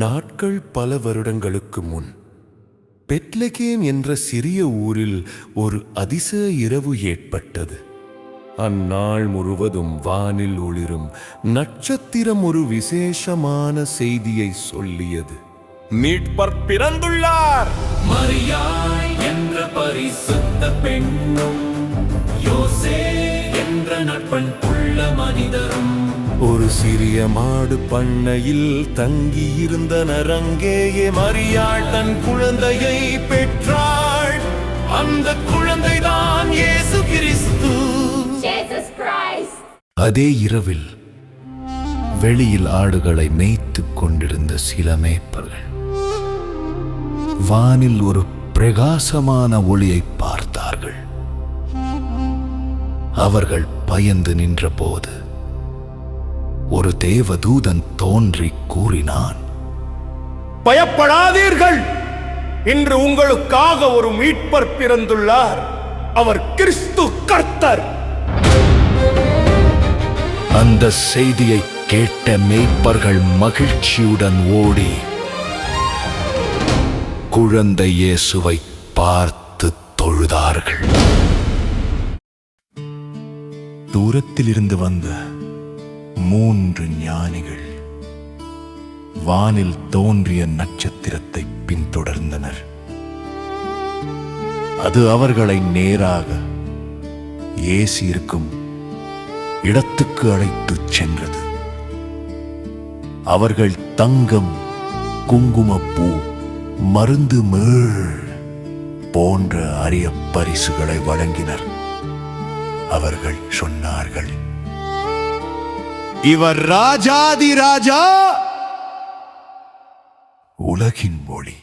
நாட்கள் பல வருடங்களுக்கு முன் பெத்லகேம் என்ற சிறிய ஊரில் ஒரு அதிசய இரவு ஏற்பட்டது. அந்நாள் முழுவதும் வானில் ஒளிரும் நட்சத்திரம் ஒரு விசேஷமான செய்தியை சொல்லியது. மீட்பர் பிறந்துள்ளார். மரியாள் என்ற பரிசுத்த பெண்ணும் யோசே என்ற நட்பன் உள்ள மனிதரும் ஒரு சிறிய மாடு பண்ணையில் தங்கியிருந்தனர். அங்கேயே மரியாள் தன் குழந்தையை பெற்றாள். அந்த குழந்தைதான் இயேசு கிறிஸ்து. அதே இரவில் வெளியில் ஆடுகளை மேய்த்துக் கொண்டிருந்த சில மேய்ப்பர்கள் வானில் ஒரு பிரகாசமான ஒளியை பார்த்தார்கள். அவர்கள் பயந்து நின்றபோது ஒரு தேவதூதன் தோன்றி கூறினான், பயப்படாதீர்கள், இன்று உங்களுக்காக ஒரு மீட்பர் பிறந்துள்ளார். அவர் கிறிஸ்து கர்த்தர். அந்த செய்தியை கேட்ட மேய்ப்பர்கள் மகிழ்ச்சியுடன் ஓடி குழந்தை இயேசுவை பார்த்து தொழுதார்கள். தூரத்திலிருந்து வந்த 3 ஞானிகள் வானில் தோன்றிய நட்சத்திரத்தை பின்தொடர்ந்தனர். அது அவர்களை நேராக இயேசு இருக்கும் இடத்துக்கு அழைத்துச் சென்றது. அவர்கள் தங்கம், குங்குமப்பூ, மருந்து போன்ற அரிய பரிசுகளை வழங்கினர். அவர்கள் சொன்னார்கள், இவர் ராஜாதி ராஜா, உலகின் ஒளி.